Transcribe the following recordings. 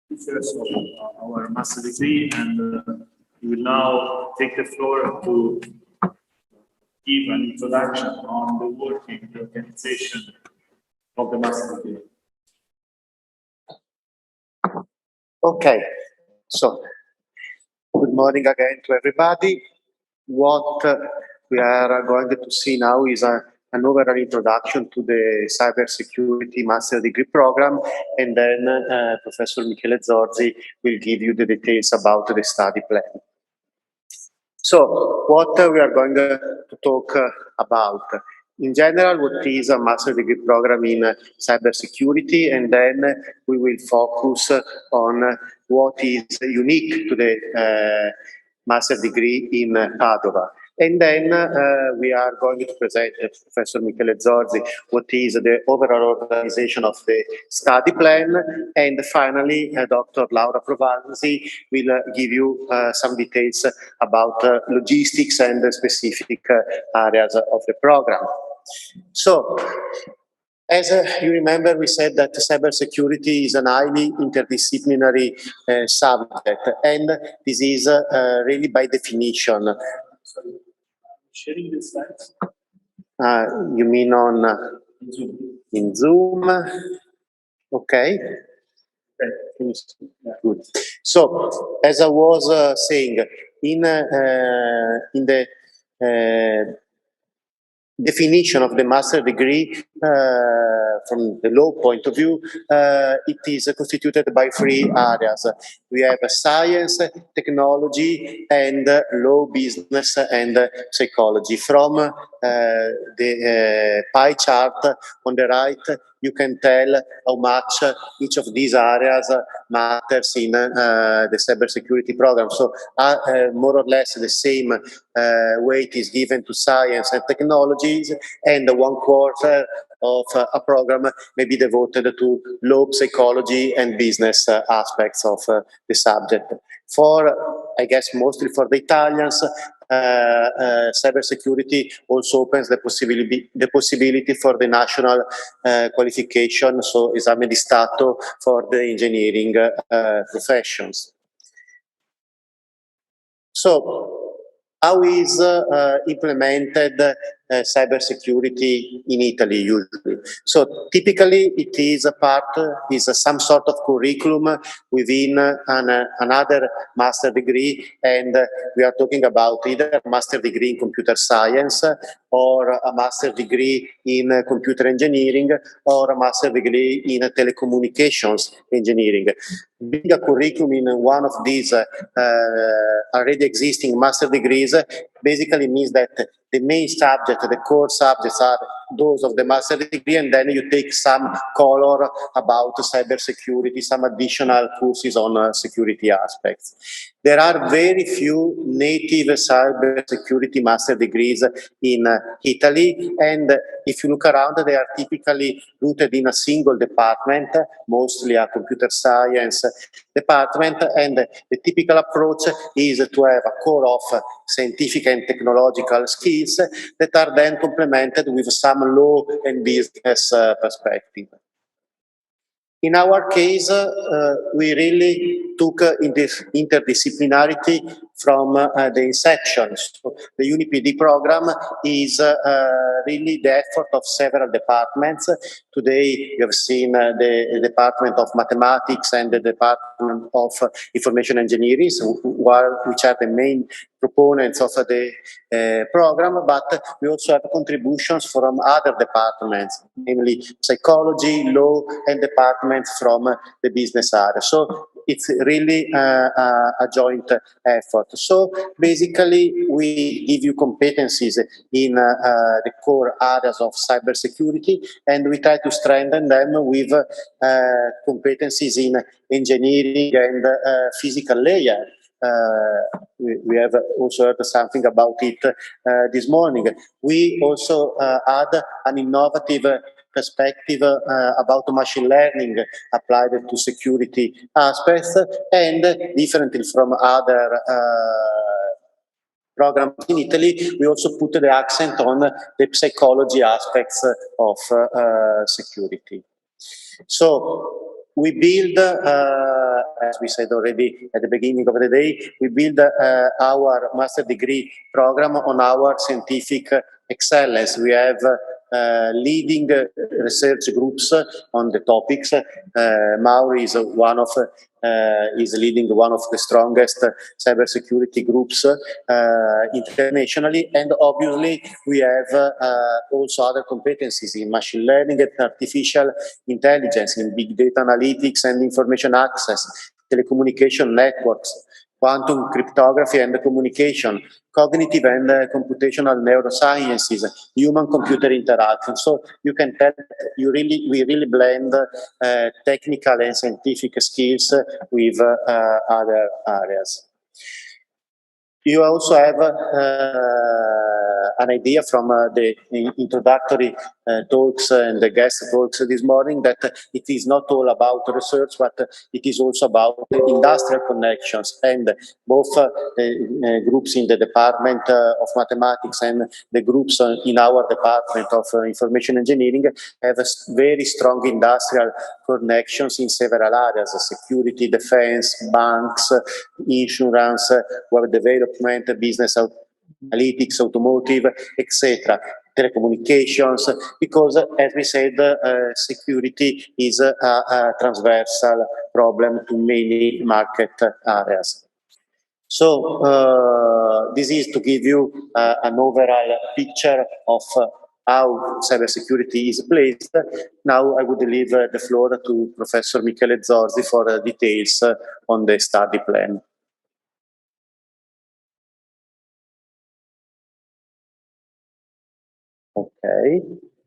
features of our master degree, and we will now take the floor to give an introduction on the working, the organization of the master degree. Okay, so good morning again to everybody. What we are going to see now is an overall introduction to the Cybersecurity Master Degree Program, and then Professor Michele Zorzi will give you the details about the study plan. So, what we are going to talk about? In general, what is a Master Degree Program in Cybersecurity, and then we will focus on what is unique to the Master Degree in Padova. And then we are going to present Professor Michele Zorzi what is the overall organization of the study plan. And finally, Dr. Laura Provanzi will give you some details about logistics and specific areas of the program. So, as you remember, we said that cybersecurity is a highly interdisciplinary subject, and this is really by definition. Sorry, sharing the slides? You mean on in Zoom? Okay. Good. So, as I was saying, in the definition of the master degree, from the law point of view, it is constituted by three areas. We have science, technology, and law, business, and psychology. From the pie chart on the right, you can tell how much each of these areas matters in the cybersecurity program. So more or less the same weight is given to science and technologies, and 1/4 of a program may be devoted to law, psychology, and business aspects of the subject. For, I guess, mostly for the Italians, cybersecurity also opens the possibility for the national qualification, so esame di Stato for the engineering professions. So, how is implemented cybersecurity in Italy usually? So typically it is some sort of curriculum within another master degree, and we are talking about either a master degree in computer science, or a master degree in computer engineering, or a master degree in telecommunications engineering. Being a curriculum in one of these already existing master degrees basically means that the main subject, the core subjects are those of the master degree, and then you take some color about cybersecurity, some additional courses on security aspects. There are very few native cybersecurity master degrees in Italy, and if you look around, they are typically rooted in a single department, mostly a computer science department, and the typical approach is to have a core of scientific and technological skills that are then complemented with some law and business perspective. In our case, we really took interdisciplinarity from the inception. So the UniPD program is really the effort of several departments. Today, you have seen the Department of Mathematics and the Department of Information Engineering, which are the main proponents of the program, but we also have contributions from other departments, namely psychology, law, and departments from the business area. So it's really a joint effort. So basically, we give you competencies in the core areas of cybersecurity, and we try to strengthen them with competencies in engineering and physical layer. We have also heard something about it this morning. We also add an innovative perspective about machine learning applied to security aspects, and differently from other programs in Italy, we also put the accent on the psychology aspects of security. So, we build, as we said already at the beginning of the day, we build our master degree program on our scientific excellence. We have leading research groups on the topics. Mauri is is leading one of the strongest cybersecurity groups internationally, and obviously we have also other competencies in machine learning and artificial intelligence, in big data analytics and information access, telecommunication networks, quantum cryptography and communication, cognitive and computational neurosciences, human-computer interaction. So you can tell we really blend technical and scientific skills with other areas. You also have an idea from the introductory talks and the guest talks this morning that it is not all about research, but it is also about industrial connections. And both groups in the Department of Mathematics and the groups in our Department of Information Engineering have very strong industrial connections in several areas: security, defense, banks, insurance, web development, business analytics, automotive, etc., telecommunications, because, as we said, security is a transversal problem to many market areas. So this is to give you an overall picture of how cybersecurity is placed. Now I would leave the floor to Professor Michele Zorzi for details on the study plan. Okay.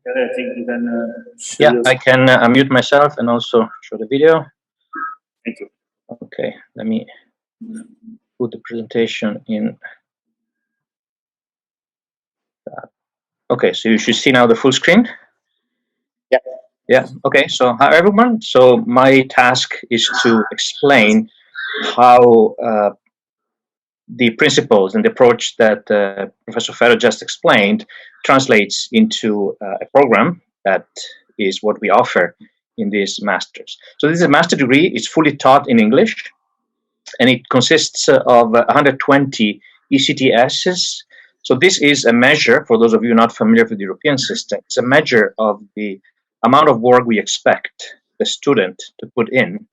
I think you can. Yeah, I can unmute myself and also show the video. Thank you. Okay, let me put the presentation in. Okay, so you should see now the full screen. Yeah. Yeah. Okay. So hi everyone. So my task is to explain how the principles and the approach that Professor Ferro just explained translates into a program that is what we offer in this master's. So this is a master degree. It's fully taught in English, and it consists of 120 ECTSs. So this is a measure, for those of you not familiar with the European system, it's a measure of the amount of work we expect the student to put in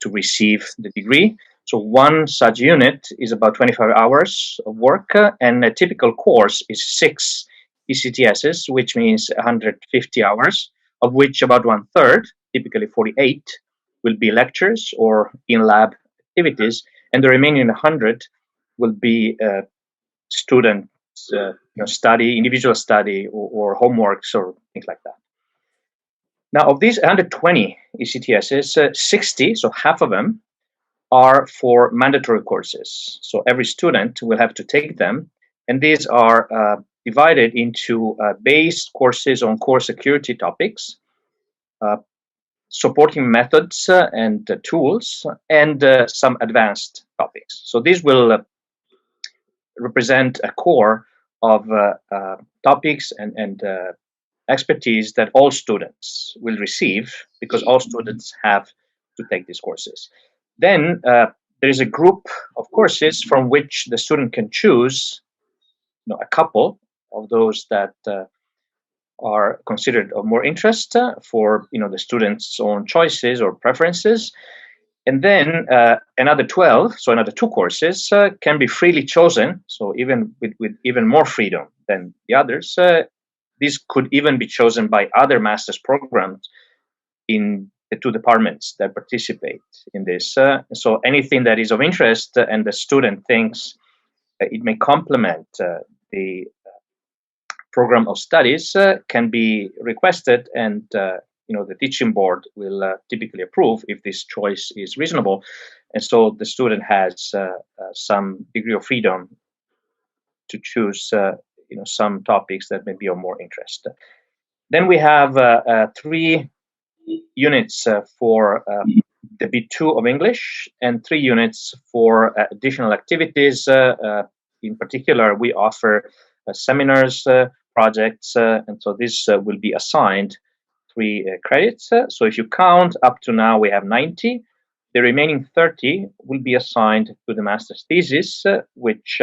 to receive the degree. So one such unit is about 25 hours of work, and a typical course is 6 ECTSs, which means 150 hours, of which about 1/3, typically 48, will be lectures or in-lab activities, and the remaining 100 will be student study, individual study, or homeworks or things like that. Now, of these 120 ECTSs, 60, so half of them, are for mandatory courses. So every student will have to take them, and these are divided into base courses on core security topics, supporting methods and tools, and some advanced topics. So these will represent a core of topics and expertise that all students will receive, because all students have to take these courses. Then there is a group of courses from which the student can choose a couple of those that are considered of more interest for the student's own choices or preferences. And then another 12, so another 2 courses can be freely chosen, so even with even more freedom than the others. These could even be chosen by other master's programs in the 2 departments that participate in this. So anything that is of interest and the student thinks it may complement the program of studies can be requested, and the teaching board will typically approve if this choice is reasonable. And so the student has some degree of freedom to choose some topics that may be of more interest. Then we have 3 units for the B2 of English, and 3 units for additional activities. In particular, we offer seminars, projects, and so this will be assigned credits. So if you count up to now, we have 90. The remaining 30 will be assigned to the master's thesis, which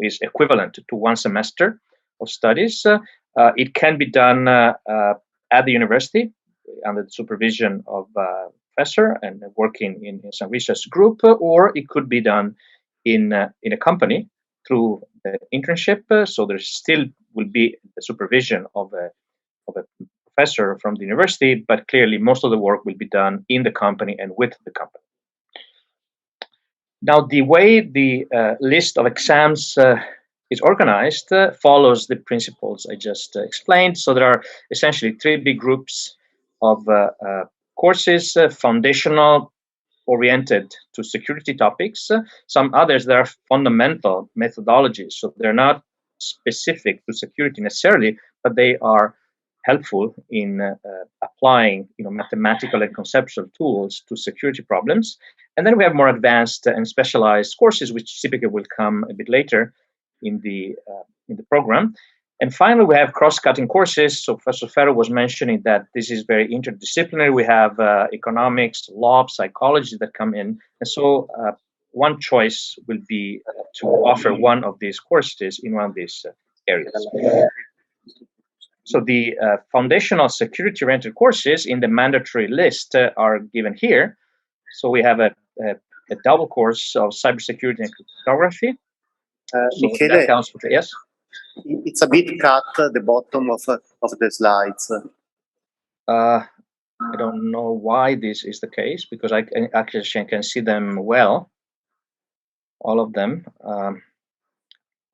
is equivalent to 1 semester of studies. It can be done at the university under the supervision of a professor and working in some research group, or it could be done in a company through the internship. So there still will be the supervision of a professor from the university, but clearly most of the work will be done in the company and with the company. Now, the way the list of exams is organized follows the principles I just explained. So there are essentially 3 big groups of courses: foundational, oriented to security topics, some others that are fundamental methodologies. So they're not specific to security necessarily, but they are helpful in applying mathematical and conceptual tools to security problems. And then we have more advanced and specialized courses, which typically will come a bit later in the program. And finally, we have cross-cutting courses. So Professor Ferro was mentioning that this is very interdisciplinary. We have economics, law, psychology that come in. And so one choice will be to offer one of these courses in one of these areas. So the foundational security-oriented courses in the mandatory list are given here. So we have a double course of cybersecurity and cryptography. So Michele, that counts for, yes? It's a bit cut the bottom of the slides. I don't know why this is the case, because I can see them well, all of them.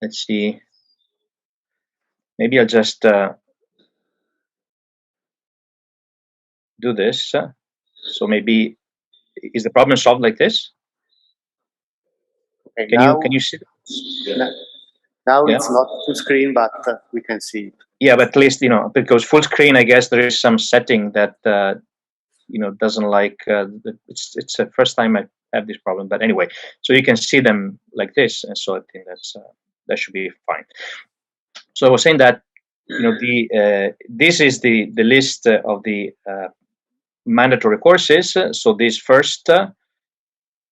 Let's see. Maybe I'll just do this. So maybe, is the problem solved like this? Okay, can you see? Now yeah. It's not full screen, but we can see it. Yeah, but at least, because full screen, I guess there is some setting that, doesn't like, it's the first time I have this problem, but anyway, so you can see them like this. And so I think that should be fine. So I was saying that, this is the list of the mandatory courses. So these first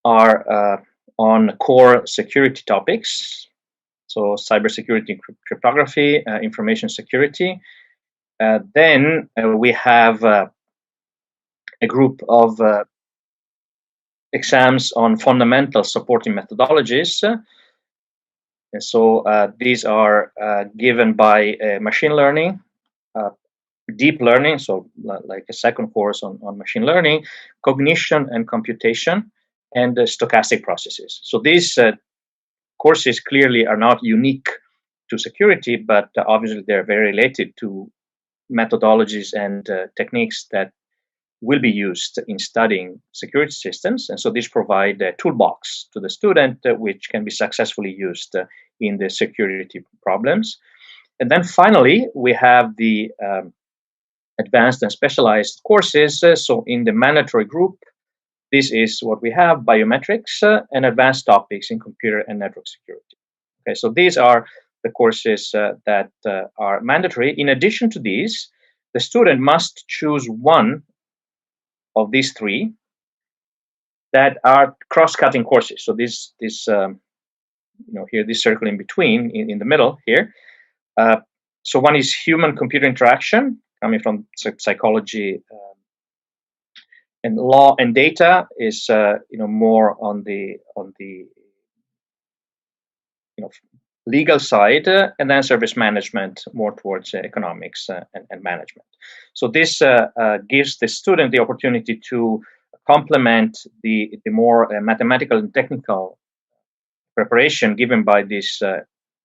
are on core security topics. So cybersecurity, cryptography, information security. Then we have a group of exams on fundamental supporting methodologies. And so these are given by machine learning, deep learning, so like a second course on machine learning, cognition and computation, and stochastic processes. So these courses clearly are not unique to security, but obviously they're very related to methodologies and techniques that will be used in studying security systems. And so these provide a toolbox to the student, which can be successfully used in the security problems. And then finally, we have the advanced and specialized courses. So in the mandatory group, this is what we have: biometrics and advanced topics in computer and network security. Okay, so these are the courses that are mandatory. In addition to these, the student must choose one of these 3 that are cross-cutting courses. So this here, this circle in between, in the middle here. So one is human-computer interaction, coming from psychology, and law and data is more on the legal side, and then service management more towards economics and management. So this gives the student the opportunity to complement the more mathematical and technical preparation given by this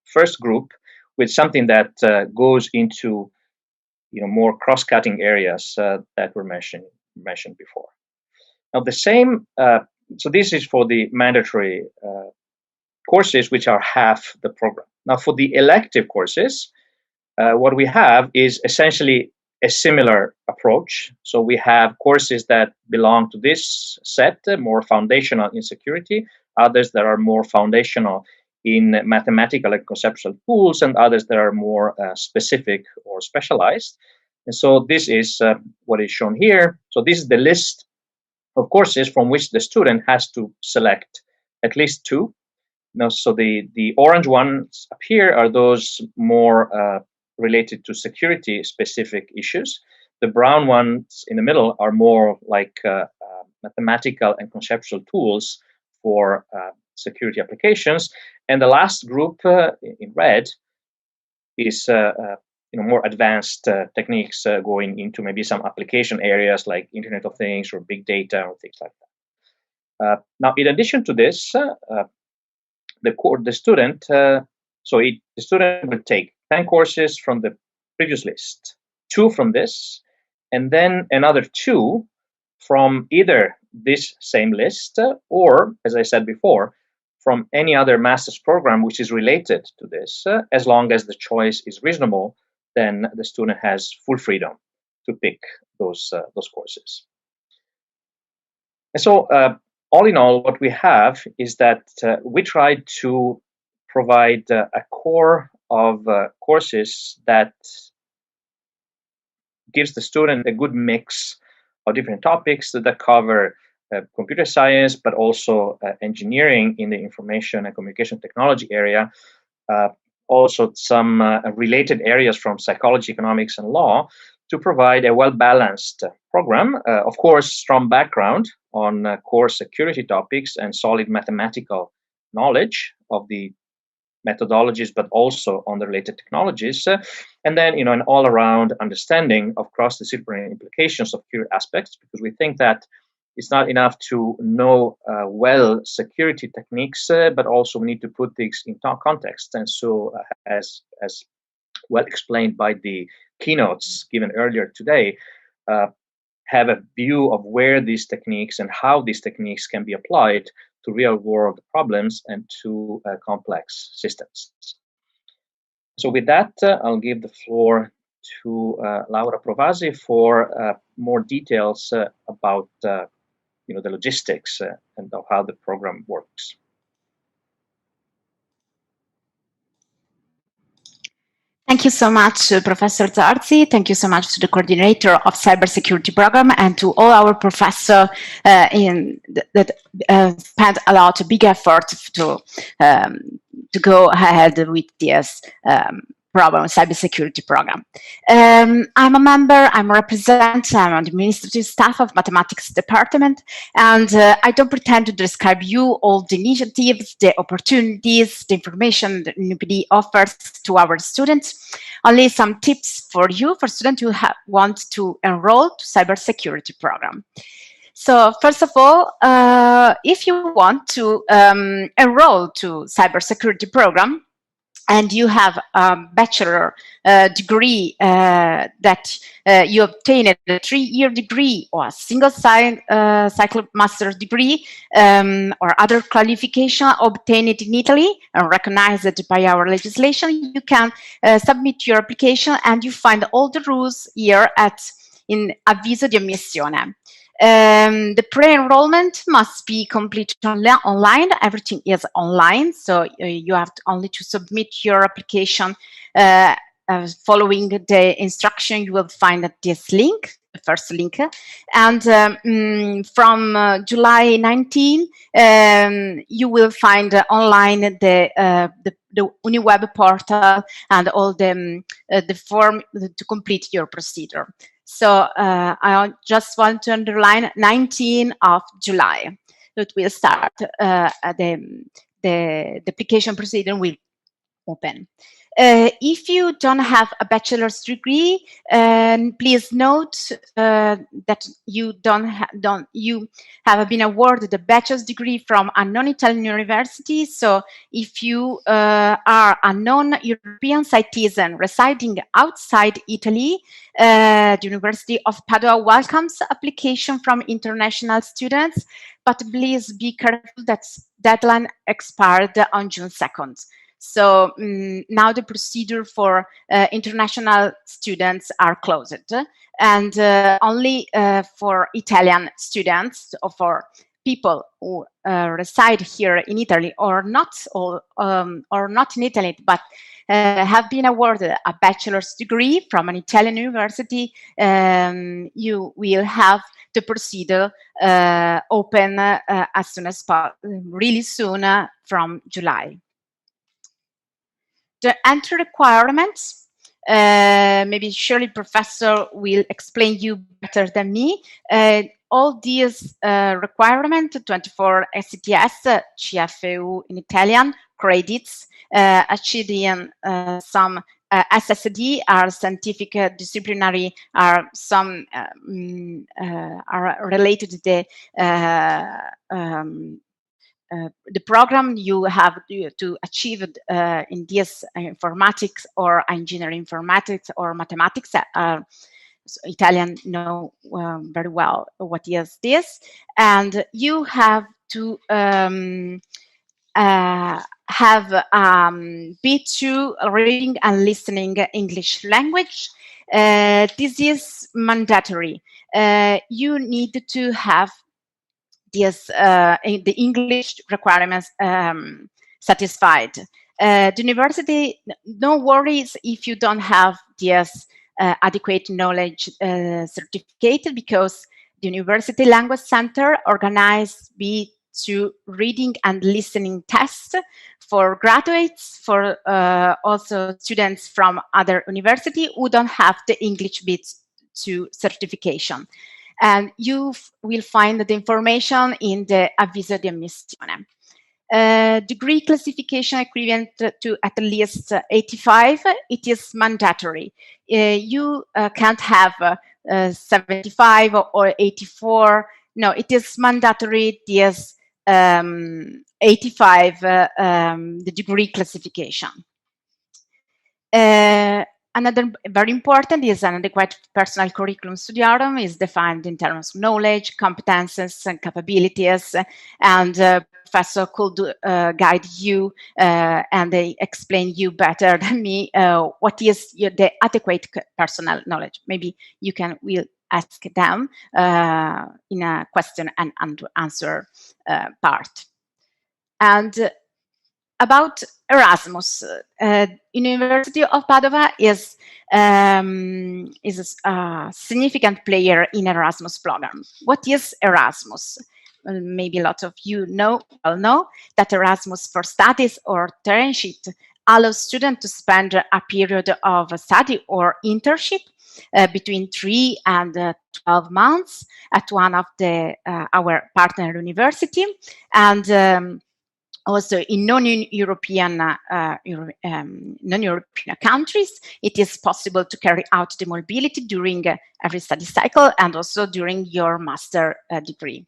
first group with something that goes into more cross-cutting areas that were mentioned before. Now the same, so this is for the mandatory courses, which are half the program. Now for the elective courses, what we have is essentially a similar approach. So we have courses that belong to this set, more foundational in security, others that are more foundational in mathematical and conceptual tools, and others that are more specific or specialized. And so this is what is shown here. So this is the list of courses from which the student has to select at least two. Now, so the orange ones up here are those more related to security specific issues. The brown ones in the middle are more like mathematical and conceptual tools for security applications. And the last group in red is more advanced techniques going into maybe some application areas like Internet of Things or big data or things like that. Now, in addition to this, the student will take 10 courses from the previous list, 2 from this, and then another 2 from either this same list or, as I said before, from any other master's program which is related to this. As long as the choice is reasonable, then the student has full freedom to pick those courses. And so, all in all, what we have is that we tried to provide a core of courses that gives the student a good mix of different topics that cover computer science, but also engineering in the information and communication technology area. Also some related areas from psychology, economics, and law to provide a well-balanced program. Of course, strong background on core security topics and solid mathematical knowledge of the methodologies, but also on the related technologies. And then, an all-around understanding of cross-disciplinary implications of security aspects, because we think that it's not enough to know well security techniques, but also we need to put things in context. And so, as well explained by the keynotes given earlier today, have a view of where these techniques and how these techniques can be applied to real-world problems and to complex systems. So with that, I'll give the floor to Laura Provasi for more details about the logistics and of how the program works. Thank you so much, Professor Zorzi. Thank you so much to the coordinator of Cybersecurity program and to all our professors that spent a lot of big effort to go ahead with this program, Cybersecurity program. I'm a member, I'm a representative, I'm on the administrative staff of Mathematics Department, and I don't pretend to describe you all the initiatives, the opportunities, the information that NUPD offers to our students. Only some tips for you, for students who want to enroll to Cybersecurity program. So first of all, if you want to enroll to Cybersecurity program, and you have a bachelor degree that you obtained a 3-year degree or a single cycle master's degree or other qualification obtained in Italy and recognized by our legislation, you can submit your application and you find all the rules here in Avviso di Ammissione. The pre-enrollment must be completed online. Everything is online, so you have only to submit your application following the instruction. You will find this link, the first link, and from July 19, you will find online the UniWeb portal and all the form to complete your procedure. So I just want to underline 19th of July. It will start, the application procedure will open. If you don't have a bachelor's degree, please note that you have been awarded a bachelor's degree from a non-Italian university. So if you are a non-European citizen residing outside Italy, the University of Padua welcomes application from international students, but please be careful that deadline expired on June 2nd. So now the procedure for international students are closed, and only for Italian students or for people who reside here in Italy or not in Italy, but have been awarded a bachelor's degree from an Italian university, you will have to proceed open as soon as really soon from July. The entry requirements, maybe surely professor will explain you better than me. All these requirements, 24 SETS, CFU in Italian, credits, achieved in some SSD are scientific disciplinary, are some are related to the program you have to achieve in this informatics or engineering informatics or mathematics. So Italian know very well what is this, and you have to have B2 reading and listening English language. This is mandatory. You need to have this the English requirements satisfied. The university, no worries if you don't have this adequate knowledge certificate, because the University Language Center organized B2 reading and listening tests for graduates, for also students from other university who don't have the English B2 certification. And you will find the information in the avviso di ammissione. Degree classification equivalent to at least 85, it is mandatory. You can't have 75 or 84. No, it is mandatory. This 85, the degree classification. Another very important is an adequate personal curriculum studiorum is defined in terms of knowledge, competences, and capabilities, and professor could guide you and they explain you better than me what is the adequate personal knowledge. Maybe you will ask them in a question and answer part. And about Erasmus, University of Padova is a significant player in Erasmus program. What is Erasmus? Maybe a lot of you know that Erasmus for Studies or internship allows students to spend a period of study or internship between 3 and 12 months at one of our partner university, and also in non-European countries, it is possible to carry out the mobility during every study cycle and also during your master degree.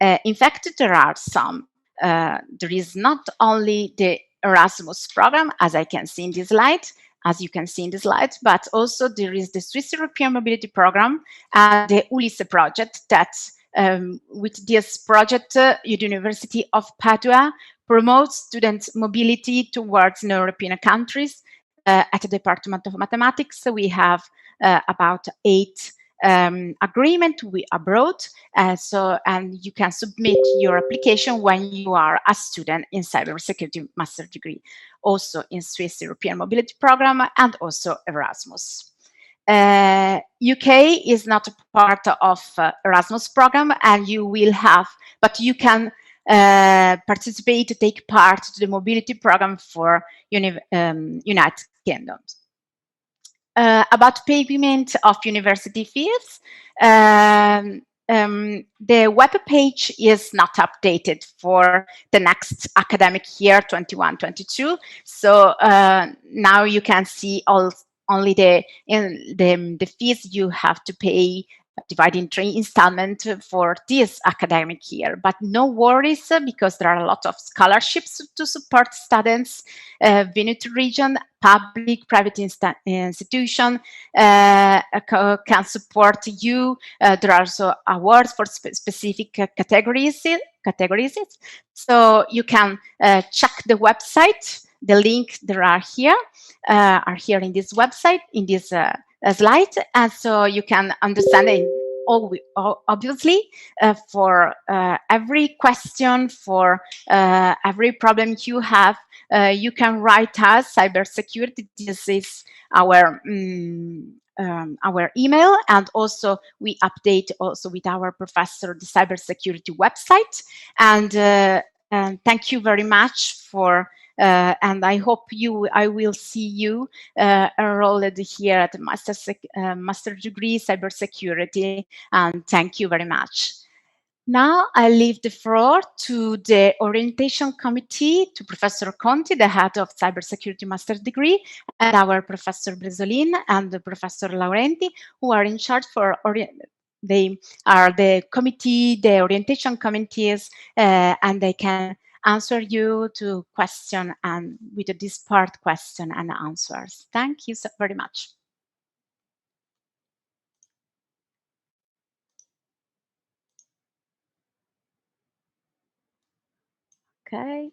In fact, there are some. There is not only the Erasmus program, as I can see in this slide, but also there is the Swiss European Mobility Program and the Ulisse project that with this project, University of Padua promotes students' mobility towards non-European countries. At the Department of Mathematics, we have about 8 agreements abroad. And you can submit your application when you are a student in cybersecurity master degree, also in Swiss European Mobility Program and also Erasmus. UK is not a part of Erasmus program, and you will have, but you can participate, take part to the mobility program for United Kingdom. About payment of university fees, the web page is not updated for the next academic year 21-22. So now you can see only the fees you have to pay divided in 3 installments for this academic year. But no worries, because there are a lot of scholarships to support students. Veneto region, public, private institution can support you. There are also awards for specific categories. So you can check the website. The link there are here in this website, in this slide, and so you can understand obviously, for every question, for every problem you have, you can write us. Cybersecurity, this is our email, and also we update also with our professor the cybersecurity website. And thank you very much for. And I hope I will see you enrolled here at the master degree cybersecurity. And thank you very much. Now I leave the floor to the orientation committee, to Professor Conti, the head of cybersecurity master degree, and our Professor Bresolin and Professor Laurenti, who are in charge for they are the committee, the orientation committees, and they can answer you to question and with this part question and answers. Thank you so very much. Okay.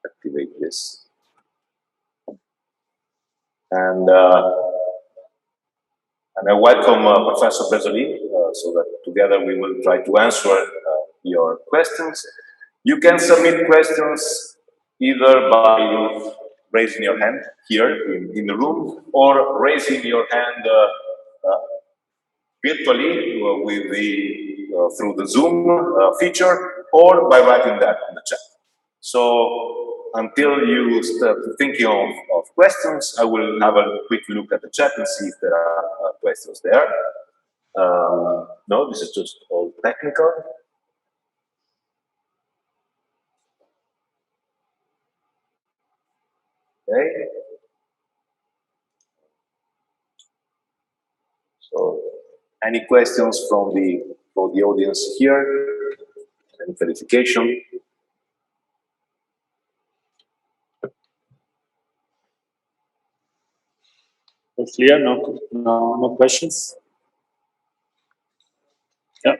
Activate this. And I welcome Professor Bresolin, so that together we will try to answer your questions. You can submit questions either by raising your hand here in the room, or raising your hand virtually with through the Zoom feature, or by writing that in the chat. So until you start thinking of questions, I will have a quick look at the chat and see if there are questions there. No, this is just all technical. Okay. So, any questions from the audience here? Any clarification? It's clear. No questions. Yeah.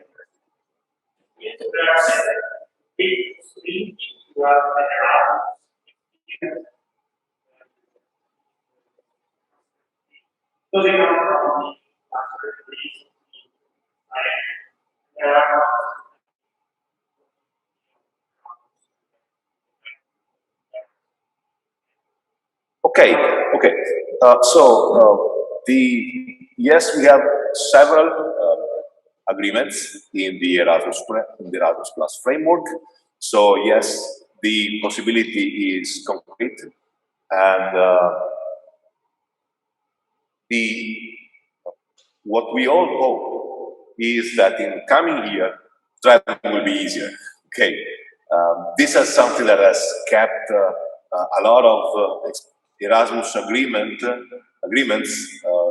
Okay. Yes, we have several agreements in the Erasmus Plus framework. So yes, the possibility is concrete, and what we all hope is that in coming year, traveling will be easier. Okay, this is something that has kept a lot of Erasmus agreements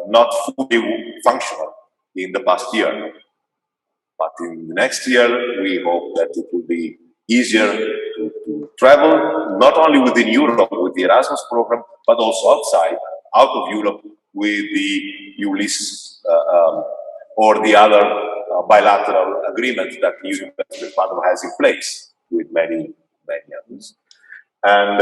not fully functional in the past year. But in the next year, we hope that it will be easier to travel, not only within Europe with the Erasmus program, but also out of Europe with the ULIS or the other bilateral agreements that the University of Padua has in place with many others. And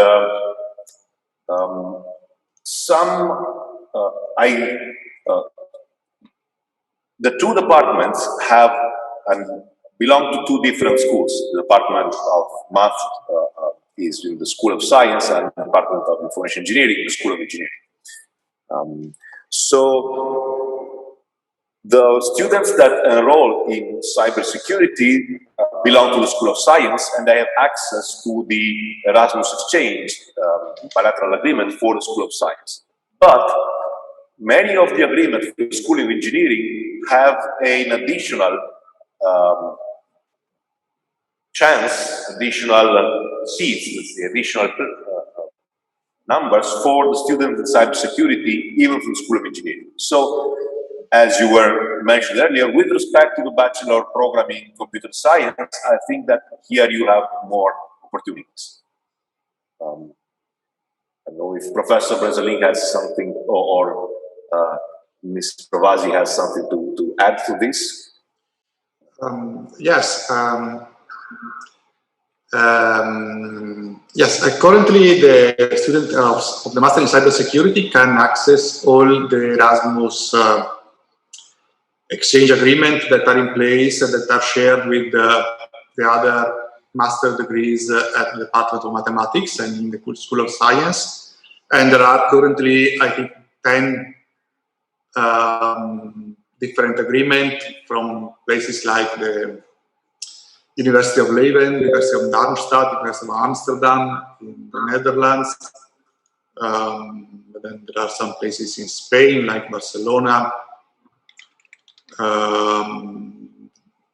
the two departments have and belong to two different schools. The Department of Math is in the School of Science, and the Department of Information Engineering in the School of Engineering. So the students that enroll in cybersecurity belong to the School of Science, and they have access to the Erasmus Exchange bilateral agreement for the School of Science. But many of the agreements for the School of Engineering have an additional chance, additional seats, let's say, additional numbers for the students in cybersecurity, even from the School of Engineering. So, as you were mentioned earlier, with respect to the bachelor program in computer science, I think that here you have more opportunities. I don't know if Professor Bresolin has something, or Ms. Provasi has something to add to this. Yes. Yes, currently the student of the Master in Cybersecurity can access all the Erasmus exchange agreements that are in place and that are shared with the other master degrees at the Department of Mathematics and in the School of Science. And there are currently, I think, 10 different agreements from places like the University of Leuven, University of Darmstadt, University of Amsterdam in the Netherlands. But then there are some places in Spain, like Barcelona.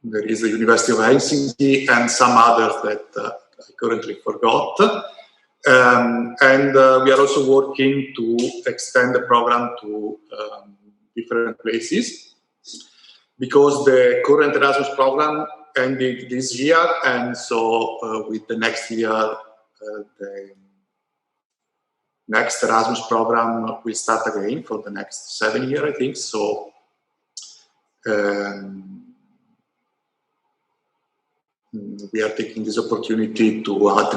There is the University of Helsinki and some others that I currently forgot. And we are also working to extend the program to different places, because the current Erasmus program ended this year, and so with the next year, the next Erasmus program will start again for the next 7 years, I think. So we are taking this opportunity to add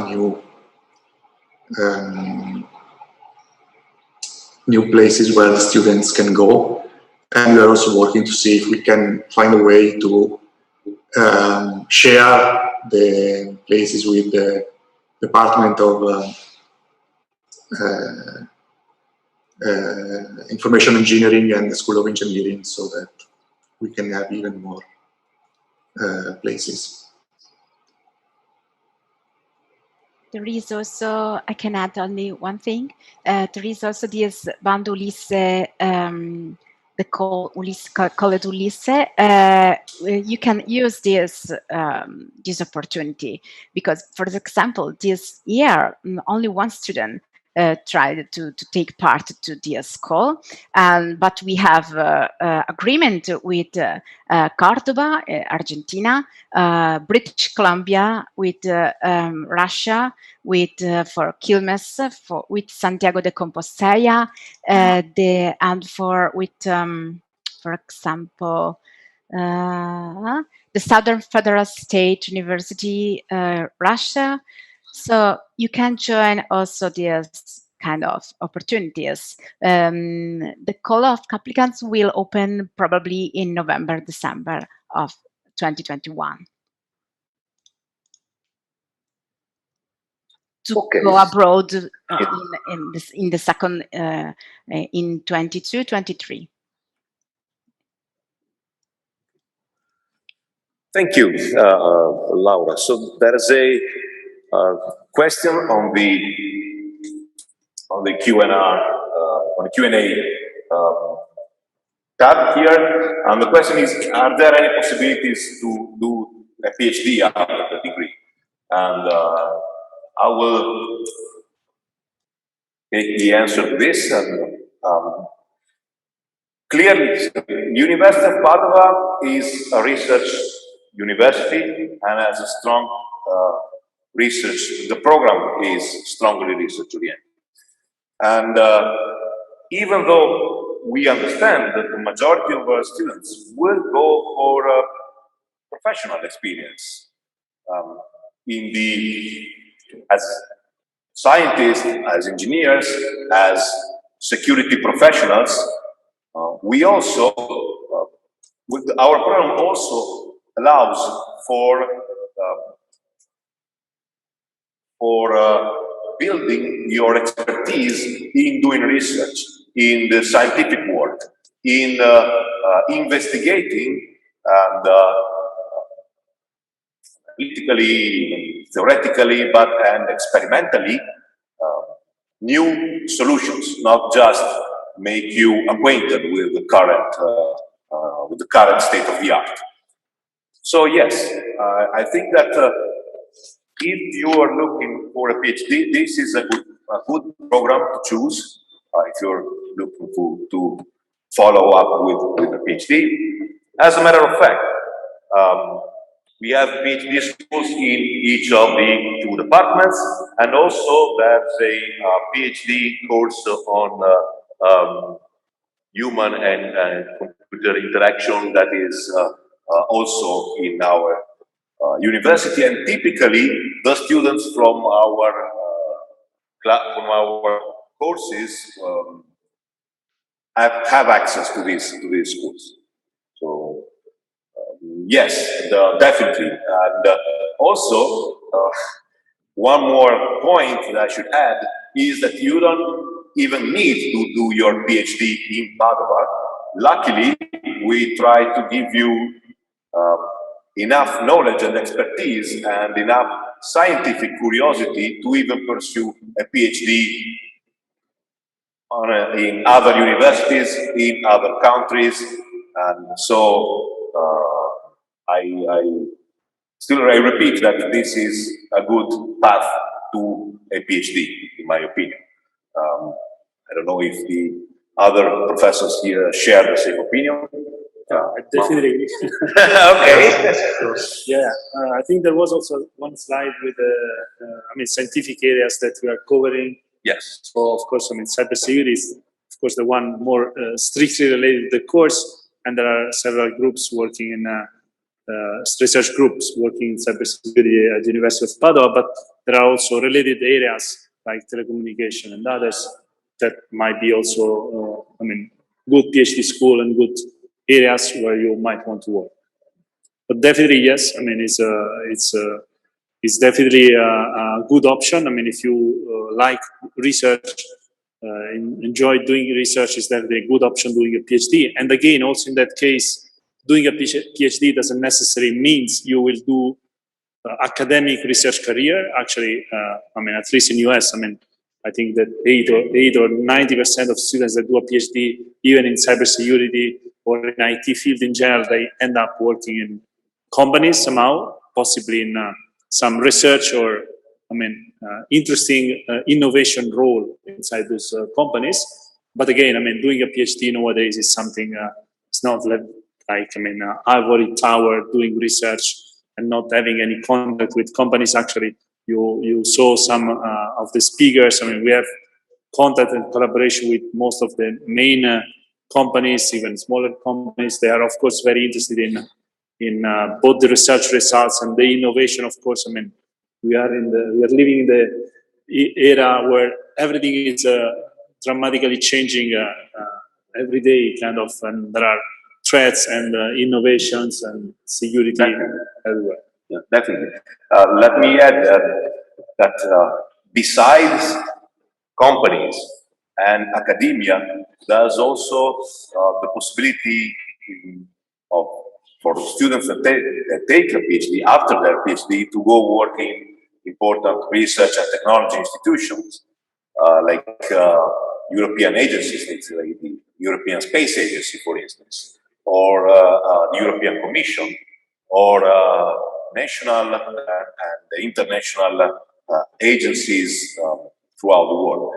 new places where the students can go, and we are also working to see if we can find a way to share the places with the Department of Information Engineering and the School of Engineering, so that we can have even more places. There is also, I can add only one thing. There is also this band Ulisse, the call called Ulisse. You can use this this opportunity, because, for example, this year only one student tried to take part to this call, but we have agreement with Cordoba, Argentina, British Columbia, with Russia, with for Quilmes, with Santiago de Compostela, for example, the Southern Federal State University, Russia. So you can join also these kind of opportunities. The call of applicants will open probably in November, December of 2021. To go abroad in the second in 22-23. Thank you, Laura. So there is a question on the Q&A tab here, and the question is: are there any possibilities to do a PhD after the degree? And I will take the answer to this. And clearly, University of Padua is a research university and has a strong research. The program is strongly research oriented. And even though we understand that the majority of our students will go for a professional experience as scientists, as engineers, as security professionals, we also, with our program also allows for building your expertise in doing research, in the scientific work, in investigating and analytically, theoretically, and experimentally new solutions, not just make you acquainted with the current state of the art. So yes, I think that if you are looking for a PhD, this is a good program to choose. If you're looking to follow up with a PhD. As a matter of fact, we have PhD schools in each of the 2 departments, and also there's a PhD course on human and computer interaction that is also in our university, and typically the students from our courses have access to these schools. So yes, definitely, and also one more point that I should add is that you don't even need to do your PhD in Padova. Luckily, we try to give you enough knowledge and expertise and enough scientific curiosity to even pursue a PhD in other universities, in other countries, and so I repeat that this is a good path to a PhD, in my opinion. I don't know if the other professors here share the same opinion. I definitely agree. Okay. Yeah, I think there was also one slide with scientific areas that we are covering. Yes. So of course, cybersecurity is of course the one more strictly related to the course, and there are several groups working in research groups working in cybersecurity at the University of Padua, but there are also related areas like telecommunication and others that might be also, good PhD school and good areas where you might want to work. But definitely, yes, it's definitely a good option. If you like research, enjoy doing research, is definitely a good option doing a PhD. And again, also in that case, doing a PhD doesn't necessarily means you will do academic research career. Actually, at least in US, I think that 8 or 90% of students that do a PhD, even in cybersecurity or in IT field in general, they end up working in companies somehow, possibly in some research or, interesting innovation role inside those companies. But again, doing a PhD nowadays is something, it's not like, ivory tower doing research and not having any contact with companies. Actually, you saw some of the speakers. We have contact and collaboration with most of the main companies, even smaller companies. They are, of course, very interested in both the research results and the innovation. Of course, we are living in the era where everything is dramatically changing every day, kind of, and there are threats and innovations and security everywhere. Yeah, definitely. Let me add that besides companies and academia, there's also the possibility for students that take a PhD after their PhD to go work in important research and technology institutions like European agencies, like the European Space Agency, for instance, or the European Commission, or national and international agencies throughout the world.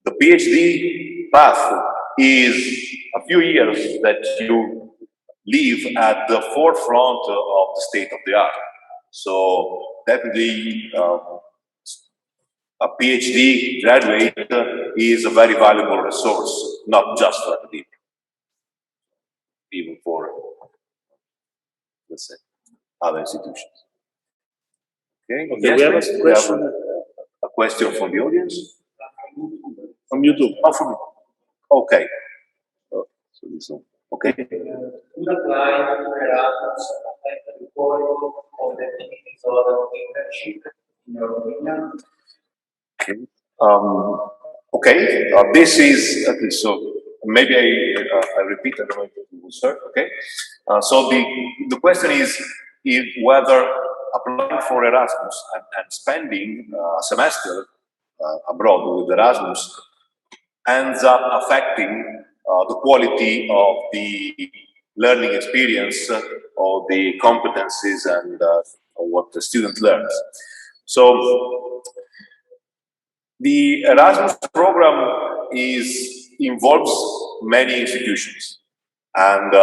The PhD path is a few years that you live at the forefront of the state of the art. So definitely a PhD graduate is a very valuable resource, not just for academia, even for, let's say, other institutions. Okay, yes, we have a question. We have a question from the audience? From YouTube. Oh, from okay. So this one. Okay. Would apply to Erasmus affect the report of the activities of internship, in your opinion? Okay. This is okay. So maybe I repeat. I don't know if it will start. Okay. So the question is if whether applying for Erasmus and spending a semester abroad with Erasmus ends up affecting the quality of the learning experience or the competencies and what the student learns. So the Erasmus program involves many institutions and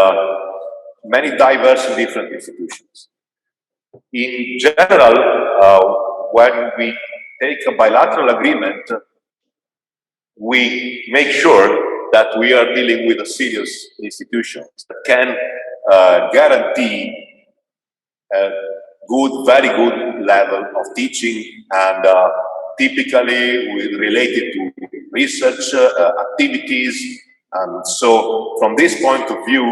many diverse and different institutions. In general, when we take a bilateral agreement, we make sure that we are dealing with a serious institution that can guarantee a good, very good level of teaching and typically related to research activities. And so from this point of view,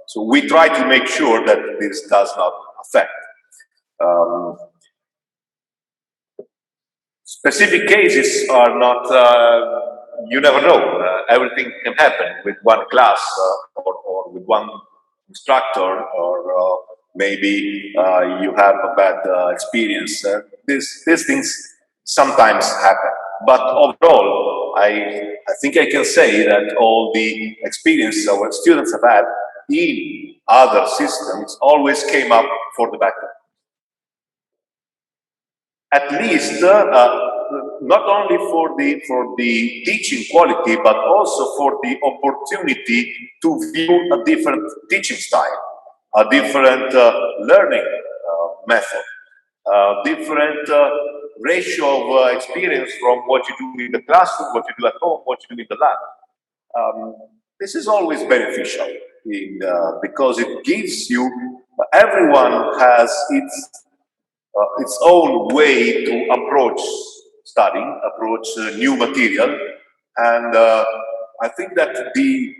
so we try to make sure that this does not affect. Specific cases are not, you never know, everything can happen with one class or with one instructor, or maybe you have a bad experience. These things sometimes happen, but overall, I think I can say that all the experience our students have had in other systems always came up for the better. At least not only for the teaching quality, but also for the opportunity to view a different teaching style, a different learning method, a different ratio of experience from what you do in the classroom, what you do at home, what you do in the lab. This is always beneficial because it gives you, everyone has its own way to approach studying, approach new material, and I think that the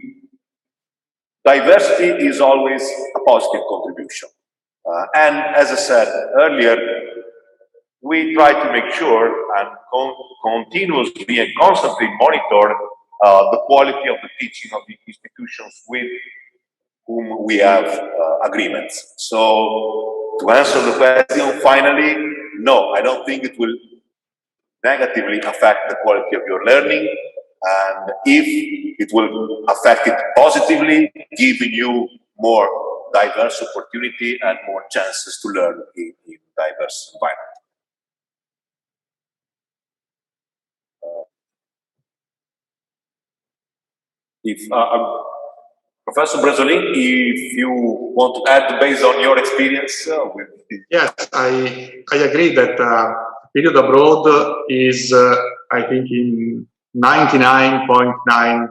diversity is always a positive contribution. And as I said earlier, we try to make sure and continuously and constantly monitor the quality of the teaching of the institutions with whom we have agreements. So to answer the question, finally, no, I don't think it will negatively affect the quality of your learning, and if it will affect it positively, giving you more diverse opportunity and more chances to learn in diverse environment. If Professor Bresolin, if you want to add based on your experience with yes, I agree that period abroad is, I think, in 99.9%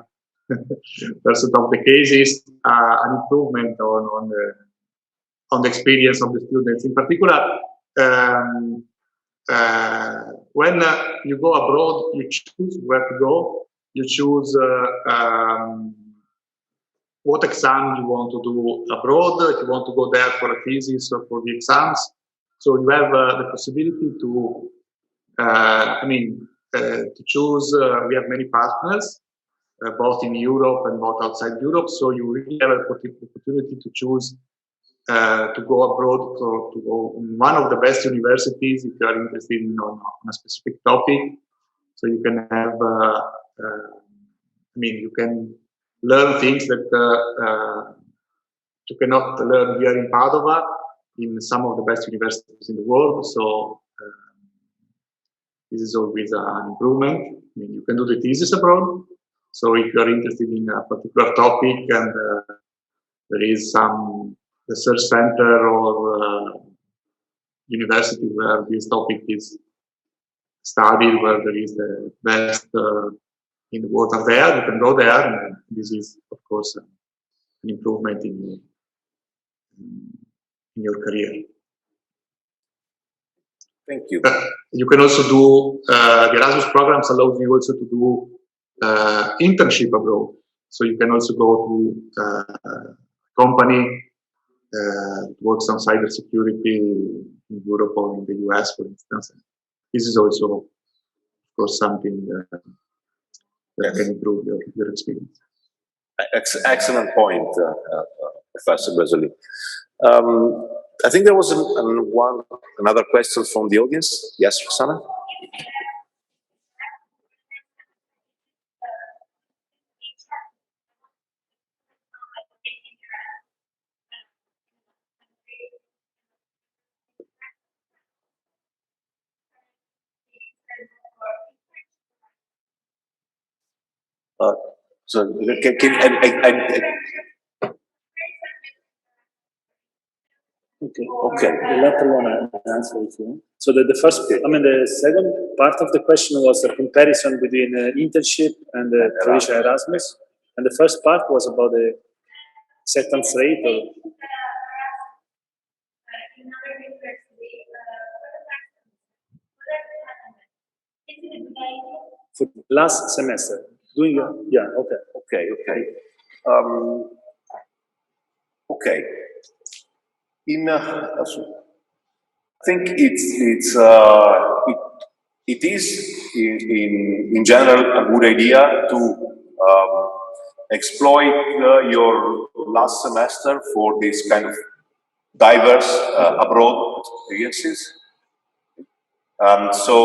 of the cases, an improvement on the experience of the students. In particular, when you go abroad, you choose where to go. You choose what exam you want to do abroad, if you want to go there for a thesis or for the exams. So you have the possibility to, to choose. We have many partners, both in Europe and both outside Europe. So you really have an opportunity to choose to go abroad, to go in one of the best universities if you are interested in on a specific topic. So you can have, you can learn things that you cannot learn here in Padova, in some of the best universities in the world. So this is always an improvement. You can do the thesis abroad. So if you are interested in a particular topic and there is some research center or university where this topic is studied, where there is the best in the world are there, you can go there, and this is, of course, an improvement in your career. Thank you. You can also do, the Erasmus programs allows you also to do internship abroad. So you can also go to a company that works on cybersecurity in Europe or in the US, for instance. This is also, of course, something that can improve your experience. Excellent point, Professor Bresolin. I think there was another question from the audience. Yes, Rosanna? So Okay. The latter one I answered if you want. So the first, I mean, the second part of the question was a comparison between internship and the traditional Erasmus, and the first part was about the acceptance rate. Or, for last semester, doing yeah, okay. Okay. I think it is in general a good idea to exploit your last semester for this kind of diverse abroad experiences. So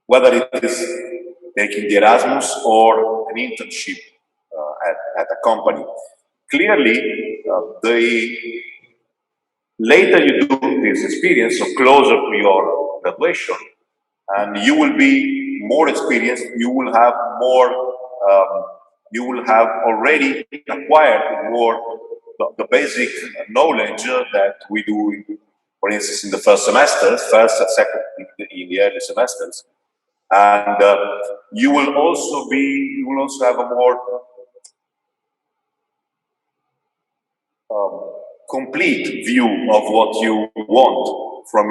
whether it is taking the Erasmus or an internship at a company, clearly the later you do this experience, so closer to your graduation, and you will be more experienced, you will have more, you will have already acquired more the basic knowledge that we do, for instance, in the first semester, first and second in the early semesters. And you will also have a more complete view of what you want from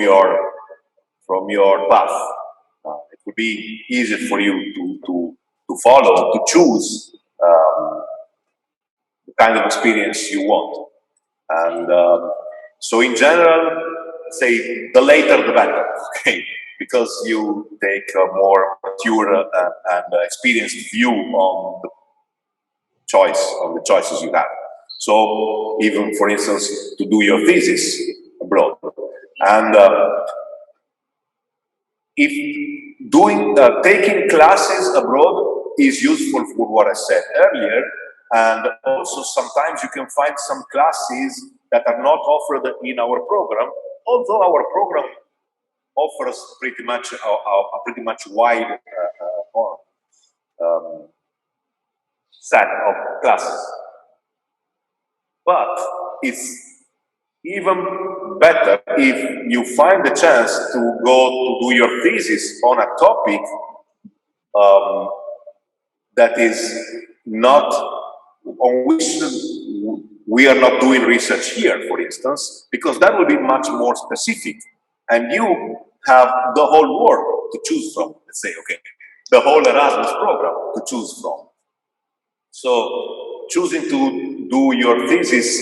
your path. It would be easier for you to follow, to choose the kind of experience you want. And so in general, say the later the better, okay? Because you take a more mature and experienced view on the choices you have. So even, for instance, to do your thesis abroad. And if taking classes abroad is useful for what I said earlier, and also sometimes you can find some classes that are not offered in our program, although our program offers pretty much a pretty much wide set of classes. But it's even better if you find the chance to go to do your thesis on a topic that is not, on which we are not doing research here, for instance, because that will be much more specific. And you have the whole world to choose from, let's say, okay, the whole Erasmus program to choose from. So choosing to do your thesis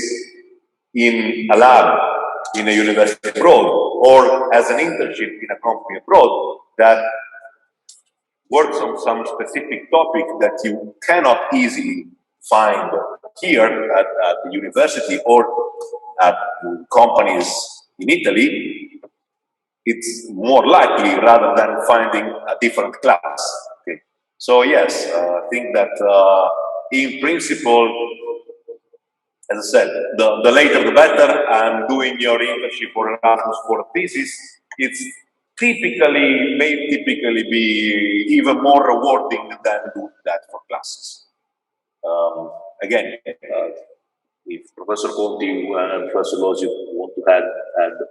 in a lab, in a university abroad, or as an internship in a company abroad that works on some specific topic that you cannot easily find here at the university or at companies in Italy, it's more likely rather than finding a different class. Okay. So yes, I think that in principle, as I said, the later the better, and doing your internship or Erasmus for a thesis, it's may typically be even more rewarding than doing that for classes. Again, if Professor Conti and Professor Lozzi want to add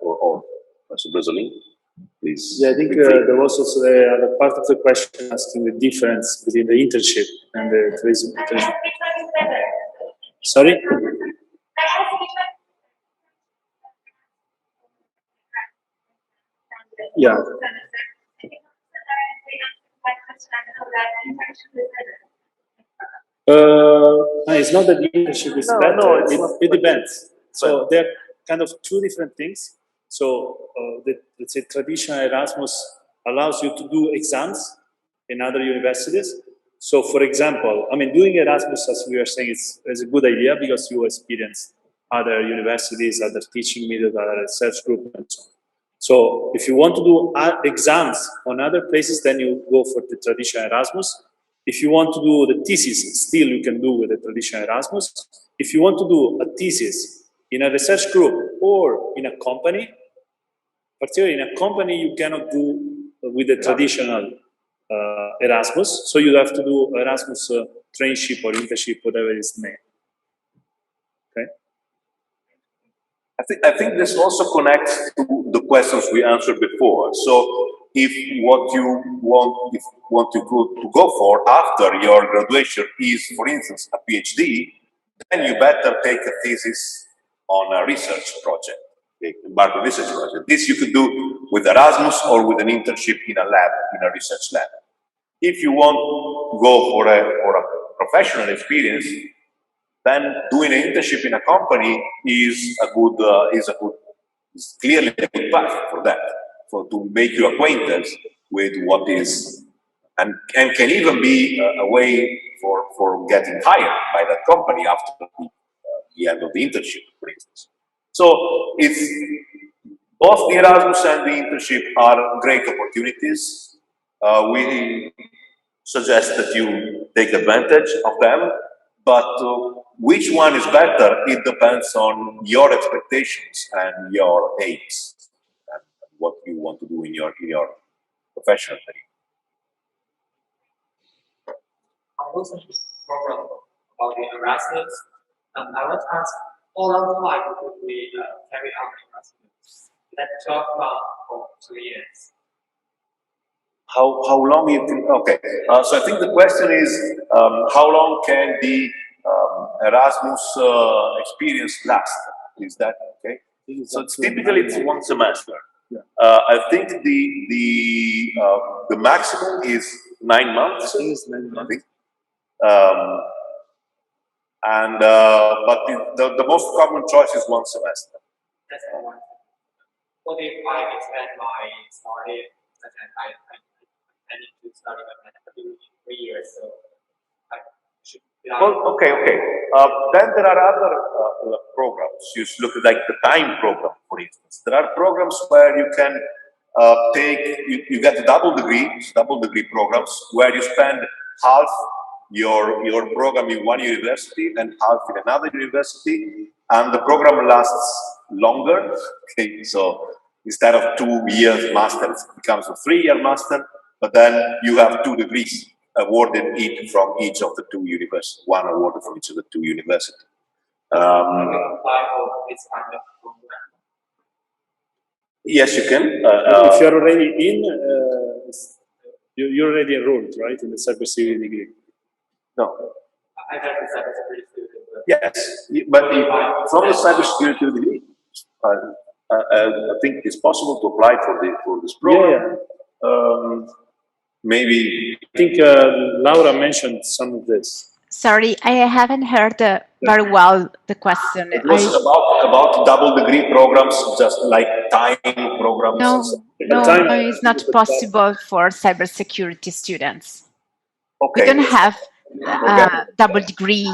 or Professor Bresolin, please. Yeah, I think there was also the other part of the question asking the difference between the internship and the tourism internship. Sorry? Yeah. It's not that the internship is better. No, it depends. So they're kind of two different things. So let's say traditional Erasmus allows you to do exams in other universities. So for example, I mean, doing Erasmus, as we were saying, is a good idea because you experience other universities, other teaching methods, other research groups, and so on. So if you want to do exams on other places, then you go for the traditional Erasmus. If you want to do the thesis, still you can do with the traditional Erasmus. If you want to do a thesis in a research group or in a company, particularly in a company, you cannot do with the traditional Erasmus. So you have to do Erasmus trainship or internship, whatever is the name. Okay. I think this also connects to the questions we answered before. So if what you want, to go for after your graduation is, for instance, a PhD, then you better take a thesis on a research project, embargo research project. This you could do with Erasmus or with an internship in a lab, in a research lab. If you want to go for a professional experience, then doing an internship in a company is clearly a good path for that, to make you acquainted with what is, and can even be a way for getting hired by that company after the end of the internship, for instance. So it's both the Erasmus and the internship are great opportunities. We suggest that you take advantage of them, but which one is better, it depends on your expectations and your aims and what you want to do in your professional career. I also have a program about the Erasmus. I want to ask how long time would we carry out Erasmus? That's 12 months or 2 years. How long you think? Okay, so I think the question is how long can the Erasmus experience last? Is that okay? So typically it's 1 semester. Yeah. I think the maximum is 9 months. I think. But the most common choice is 1 semester. That's the one. What if I expand my study, such as I need to study mathematics in 3 years, so I should. Well, okay. Then there are other programs. You look at like the time program, for instance. There are programs where you can you get a double degree programs where you spend half your program in one university and half in another university, and the program lasts longer. Okay, so instead of 2 years master, it becomes a 3-year master, but then you have 2 degrees awarded from each of the 2 universities, one awarded from each of the 2 universities. Can we apply for this kind of program? Yes, you can. If you're already in, you're already enrolled, right, in the cybersecurity degree? No. I got the cybersecurity student. Yes, but from the cybersecurity degree, I think it's possible to apply for this program. Yeah. Maybe. I think Laura mentioned some of this. Sorry, I haven't heard very well the question. It was about double degree programs, just like time programs. No, it's not possible for cybersecurity students. Okay. We don't have double degree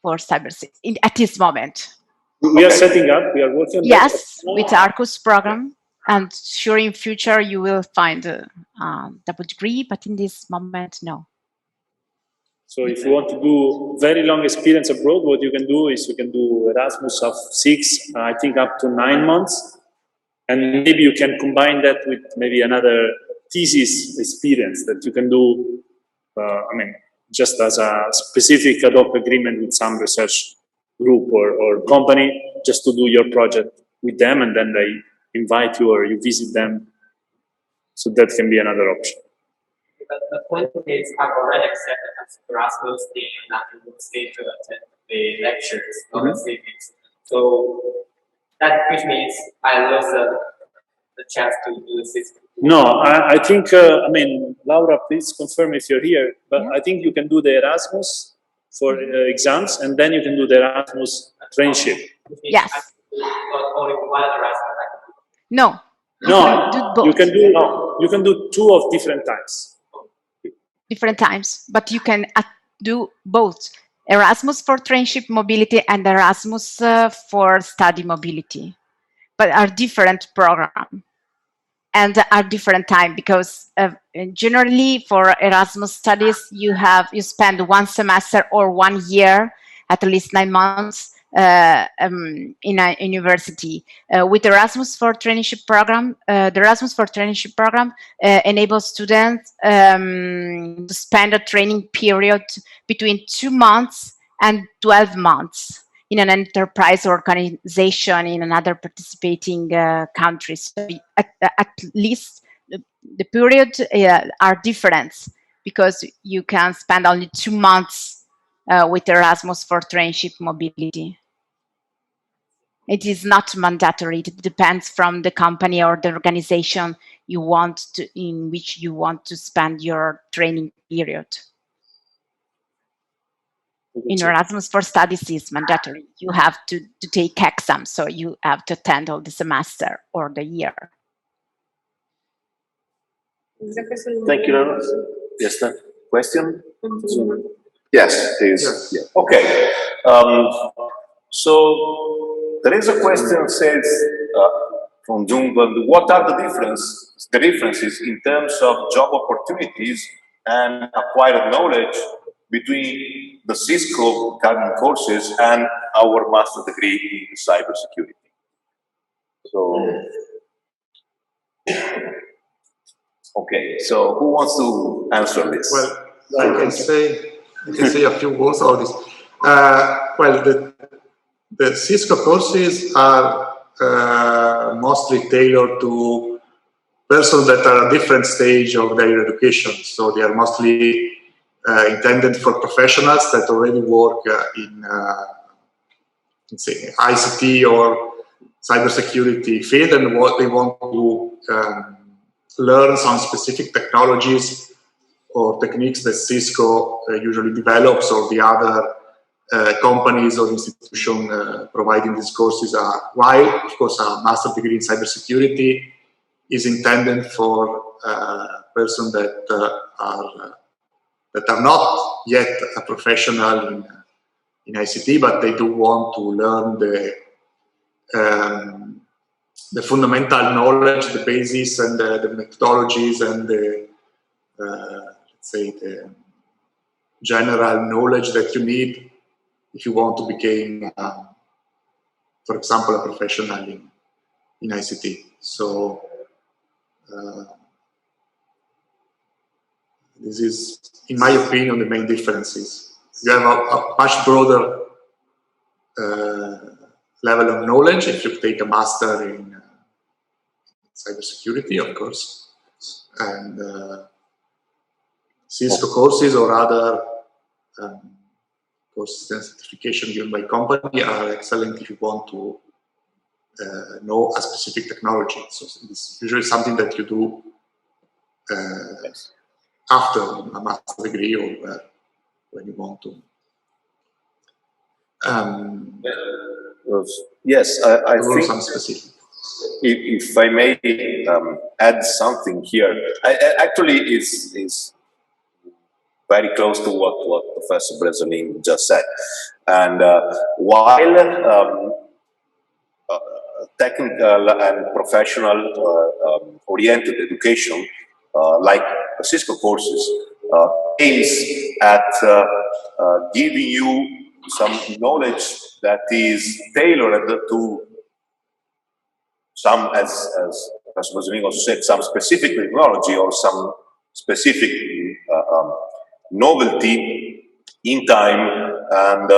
for cybersecurity at this moment. We are setting up. We are working. Yes, with Arcus program, and sure in future you will find a double degree, but in this moment, no. So if you want to do very long experience abroad, what you can do is you can do Erasmus of 6, I think up to 9 months, and maybe you can combine that with maybe another thesis experience that you can do. Just as a specific ad hoc agreement with some research group or company, just to do your project with them, and then they invite you or you visit them. So that can be another option. But the point is, I've already accepted as Erasmus thing, and I will stay to attend the lectures of the cities. So that which means I lose the chance to do the system. No, I think, Laura, please confirm if you're here, but I think you can do the Erasmus for exams, and then you can do the Erasmus trainship. Yes. Only one Erasmus. No. You can do 2 of different types. Different times, but you can do both Erasmus for trainship mobility and Erasmus for study mobility, but are different programs and are different time, because generally for Erasmus studies you spend 1 semester or 1 year, at least 9 months, in a university. With Erasmus for Traineeship Program, the Erasmus for Traineeship Program enables students to spend a training period between 2 months and 12 months in an enterprise organization in another participating country. So at least the period are different, because you can spend only 2 months with Erasmus for Traineeship Mobility. It is not mandatory. It depends from the company or the organization in which you want to spend your training period. In Erasmus for Studies is mandatory. You have to take exams, so you have to attend all the semester or the year. Thank you very much. Yes, sir. Question? Yes, please. Yes. Yeah. Okay. So there is a question says from Zoom, what are the differences in terms of job opportunities and acquired knowledge between the Cisco academic courses and our master degree in cybersecurity? So, okay, so who wants to answer this? Well, I can say a few words on this. Well, the Cisco courses are mostly tailored to persons that are at a different stage of their education. So they are mostly intended for professionals that already work in, let's say, ICT or cybersecurity field, and what they want to learn some specific technologies or techniques that Cisco usually develops, or the other companies or institutions providing these courses are. While, of course, a master's degree in cybersecurity is intended for persons that are not yet a professional in ICT, but they do want to learn the fundamental knowledge, the basis, and the methodologies, and the let's say the general knowledge that you need if you want to become, for example, a professional in ICT. So this is, in my opinion, the main differences. You have a much broader level of knowledge if you take a master in cybersecurity, of course, and Cisco courses or other courses and certification given by company are excellent if you want to know a specific technology. So it's usually something that you do after a master's degree, or when you want to. Yes, I think some specific. If I may add something here, actually is very close to what Professor Bresolin just said. And while technical and professional oriented education, like Cisco courses, aims at giving you some knowledge that is tailored to some, as Professor Bresolin also said, some specific technology or some specific novelty in time, and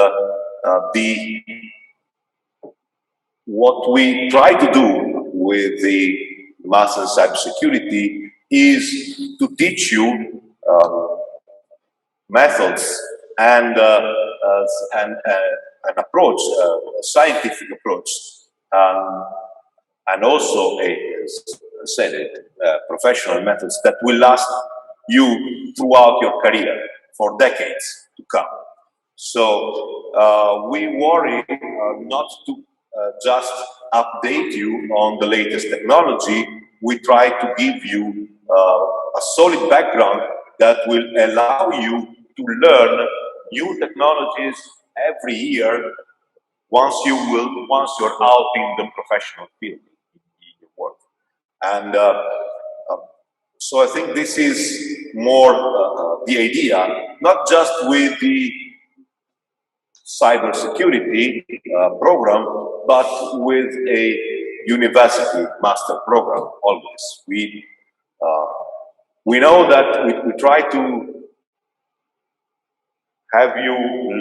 what we try to do with the Master in Cybersecurity is to teach you methods and an approach, a scientific approach, and also professional methods that will last you throughout your career for decades to come. So we worry not to just update you on the latest technology. We try to give you a solid background that will allow you to learn new technologies every year once you're out in the professional field in your work. And so I think this is more the idea, not just with the cybersecurity program, but with a university master program always. We know that we try to have you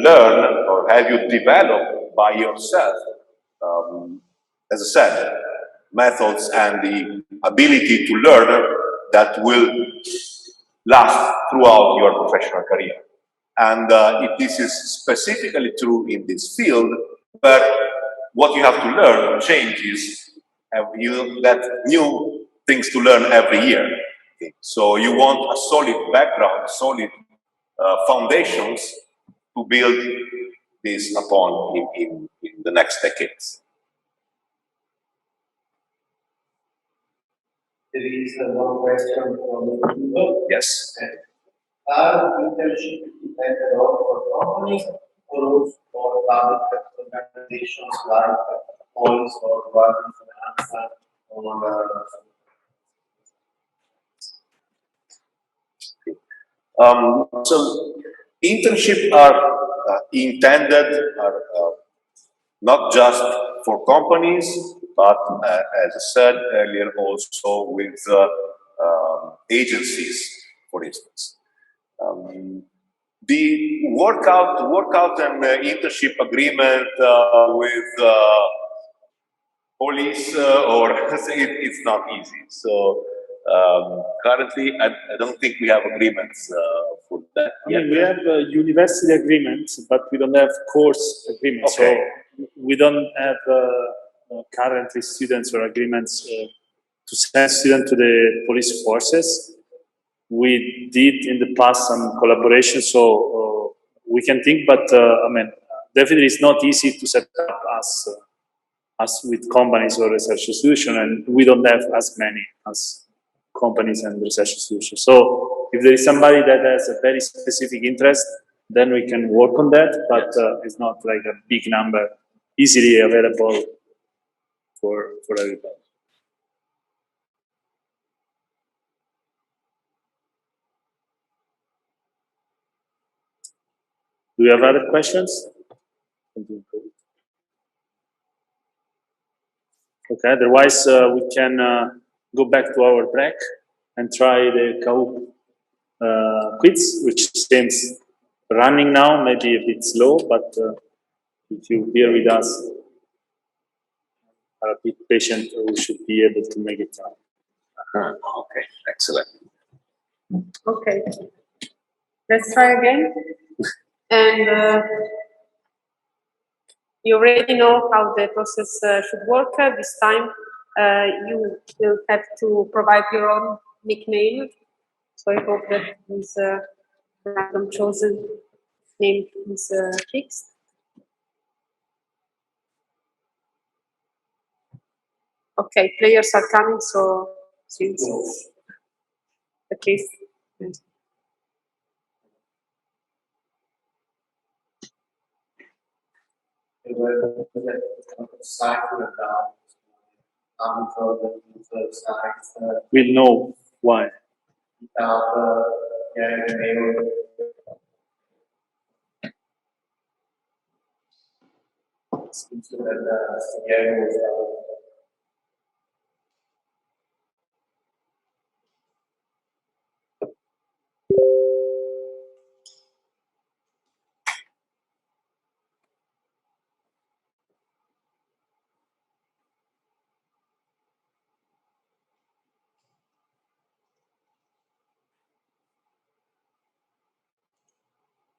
learn or have you develop by yourself, as I said, methods and the ability to learn that will last throughout your professional career. And this is specifically true in this field, but what you have to learn changes, and you get new things to learn every year. Okay. So you want a solid background, solid foundations to build this upon in the next decades. There is one question from the people. Yes. Are internships intended only for companies or also for public organizations like police or government finance or So internships are intended not just for companies, but as I said earlier, also with agencies, for instance. The workout and internship agreement with police or it's not easy. So currently, I don't think we have agreements for that. I mean, we have university agreements, but we don't have course agreements. Okay. So we don't have currently students or agreements to send students to the police forces. We did in the past some collaboration, so we can think, but I mean, definitely it's not easy to set up us with companies or research institutions, and we don't have as many as companies and research institutions. So if there is somebody that has a very specific interest, then we can work on that, but it's not like a big number easily available for everybody. Do you have other questions? Okay, otherwise we can go back to our break and try the Kahoot quiz, which seems running now, maybe a bit slow, but if you bear with us, are a bit patient, we should be able to make it out. Okay, excellent. Okay, let's try again. And you already know how the process should work. This time you will have to provide your own nickname. So I hope that this random chosen name is fixed. Okay, players are coming, so since at least. We'll know why.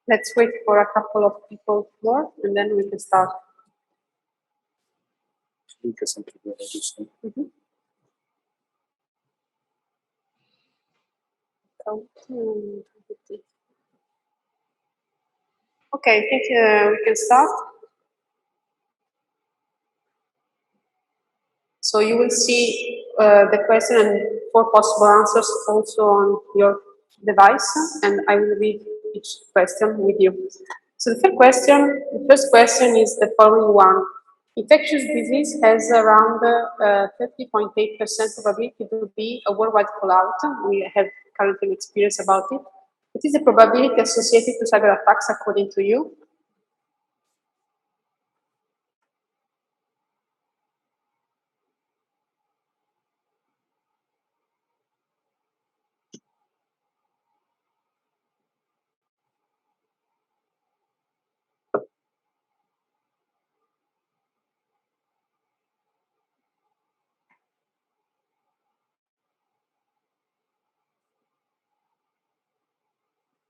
Let's wait for a couple of people more, and then we can start. Okay, I think we can start. So you will see the question and 4 possible answers also on your device, and I will read each question with you. So the first question is the following one. Infectious disease has around 30.8% probability to be a worldwide fallout. We have currently experience about it. What is the probability associated to cyber attacks according to you?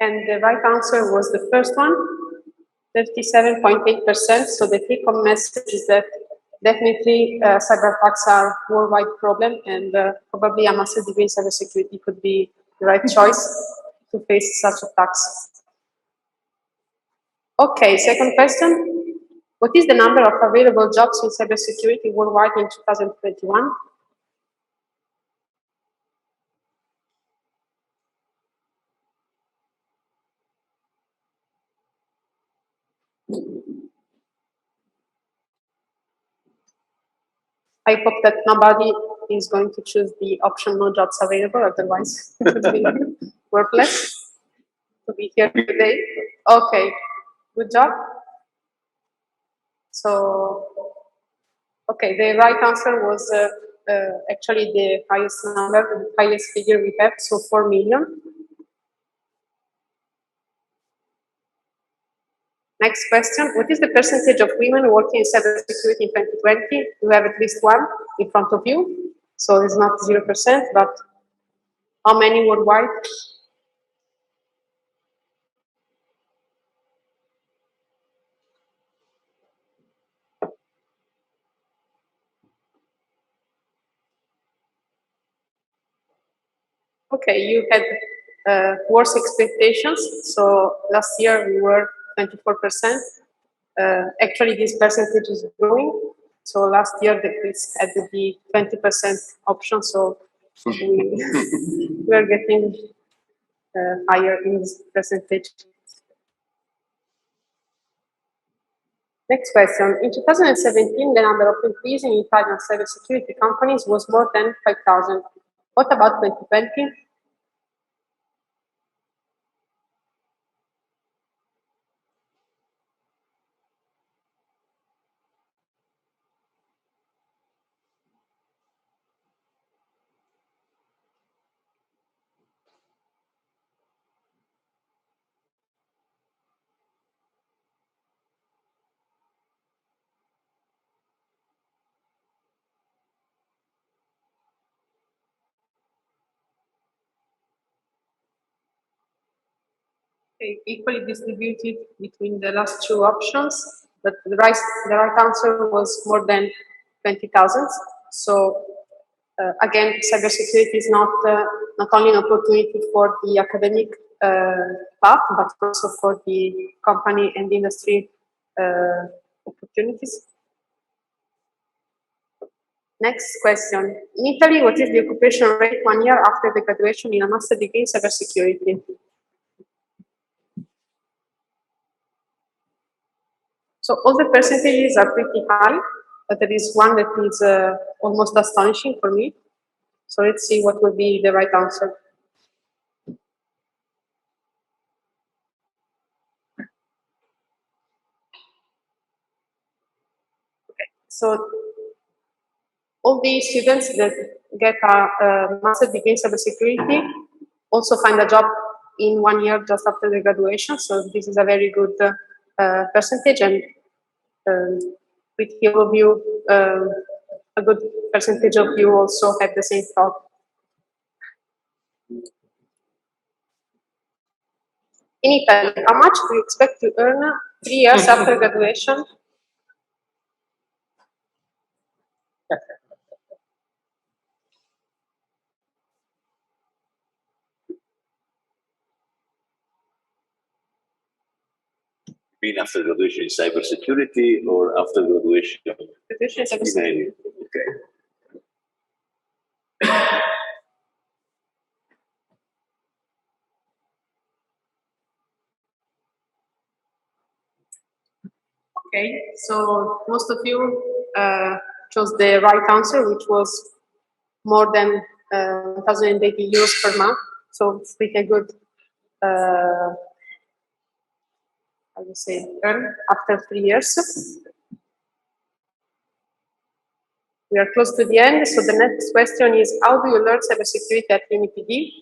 And the right answer was the first one, 37.8%. So the take-home message is that definitely cyber attacks are a worldwide problem, and probably a master's degree in cybersecurity could be the right choice to face such attacks. Okay, second question. What is the number of available jobs in cybersecurity worldwide in 2021? I hope that nobody is going to choose the option no jobs available, otherwise it would be worthless to be here today. Okay, good job. So, okay, the right answer was actually the highest number, the highest figure we have, so 4 million. Next question, what is the percentage of women working in cybersecurity in 2020? You have at least one in front of you, so it's not 0%, but how many worldwide? Okay, you had worse expectations. So last year we were 24%. Actually, this percentage is growing. So last year it had to be 20% option. So we are getting higher in this percentage. Next question. In 2017, the number of employees in Italian cybersecurity companies was more than 5,000. What about 2020? Equally distributed between the last two options, but the right answer was more than 20,000. So again, cybersecurity is not only an opportunity for the academic path, but also for the company and industry opportunities. Next question. In Italy, what is the occupation rate 1 year after the graduation in a master degree in cybersecurity? So all the percentages are pretty high, but there is one that is almost astonishing for me. So let's see what would be the right answer. Okay, so all the students that get a master's degree in cybersecurity also find a job in 1 year just after the graduation. So this is a very good percentage, and with all of you, a good percentage of you also have the same thought. In Italy, how much do you expect to earn 3 years after graduation? Mean after graduation in cybersecurity or after graduation? Graduation in cybersecurity. Okay. Okay, so most of you chose the right answer, which was more than 1,080 euros per month. So it's pretty good, I would say, earn after 3 years. We are close to the end. So the next question is, how do you learn cybersecurity at UniPD?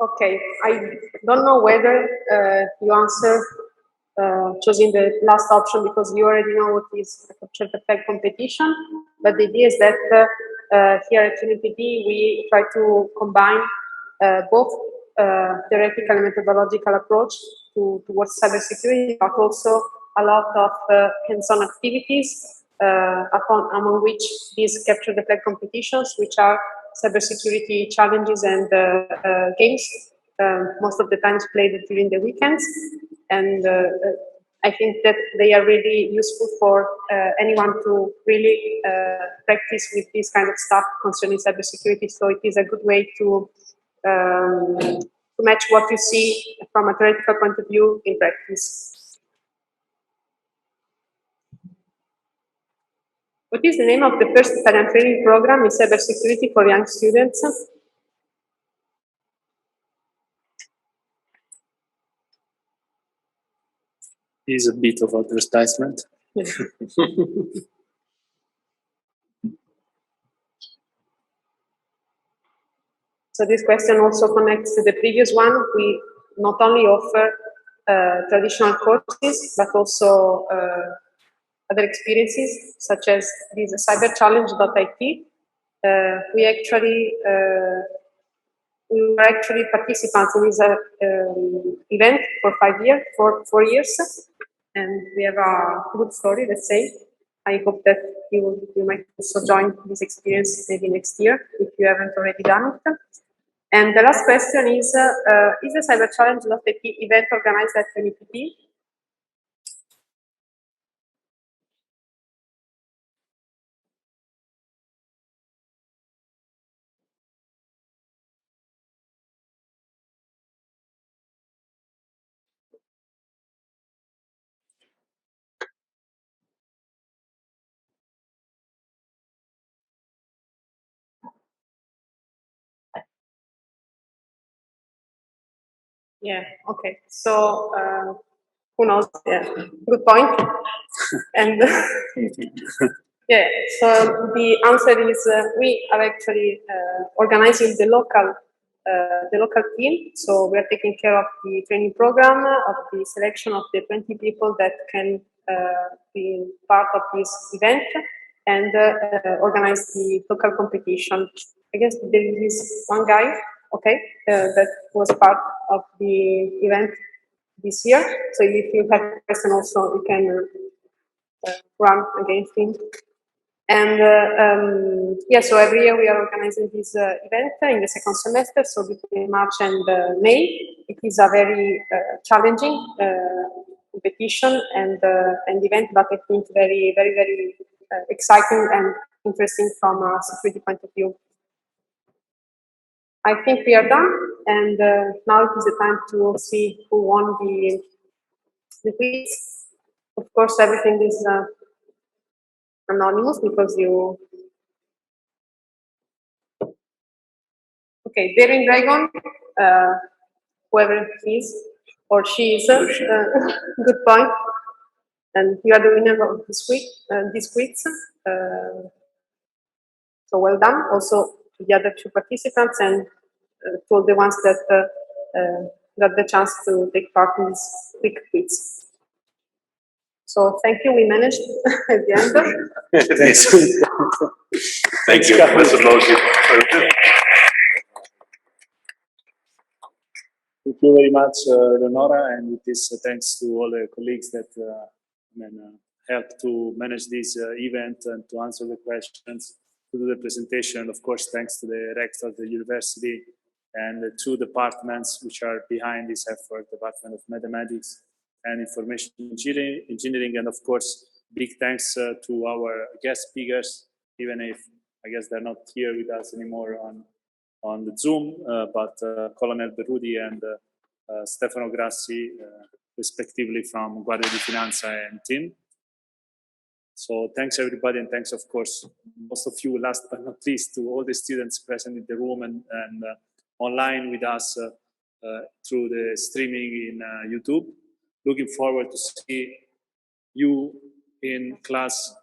Okay, I don't know whether you answer choosing the last option because you already know what is a capture the flag competition, but the idea is that here at UniPD we try to combine both theoretical and methodological approach towards cybersecurity, but also a lot of hands-on activities among which these capture the flag competitions, which are cybersecurity challenges and games, most of the times played during the weekends. And I think that they are really useful for anyone to really practice with this kind of stuff concerning cybersecurity. So it is a good way to match what you see from a theoretical point of view in practice. What is the name of the first Italian training program in cybersecurity for young students? Is a bit of advertisement. So this question also connects to the previous one. We not only offer traditional courses, but also other experiences, such as this cyberchallenge.it. We were actually participants in this event for 4 years, and we have a good story, let's say. I hope that you might also join this experience maybe next year, if you haven't already done it. And the last question is the cyberchallenge.it event organized at UniPD? Yeah, okay. So, who knows? Yeah, good point. And yeah, so the answer is we are actually organizing the local team. So we are taking care of the training program, of the selection of the 20 people that can be part of this event, and organize the local competition. I guess there is one guy, okay, that was part of the event this year. So if you have a question also, you can run against him. And yeah, so every year we are organizing this event in the second semester, so between March and May. It is a very challenging competition and event, but I think very, very, very exciting and interesting from a security point of view. I think we are done, and now it is the time to see who won the quiz. Of course, everything is anonymous because you. Okay, Daring Dragon, whoever he is or she is, good point. And you are the winner of this week, this quiz. So well done. Also to the other two participants and to all the ones that got the chance to take part in this quick quiz. So thank you. We managed at the end. Thank you, Professor Losi. Thank you very much, Leonora, and it is thanks to all the colleagues that helped to manage this event and to answer the questions, to do the presentation. Of course, thanks to the rector of the university and the two departments which are behind this effort, Department of Mathematics and Information Engineering, and of course, big thanks to our guest speakers, even if I guess they're not here with us anymore on the Zoom, but Colonel Berrudi and Stefano Grassi, respectively from Guardia di Finanza and team. So thanks everybody, and thanks of course, most of you, last but not least, to all the students present in the room and online with us through the streaming in YouTube. Looking forward to see you in class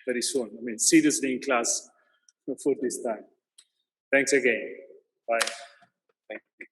very soon. I mean, seriously in class for this time. Thanks again. Bye. Thank you.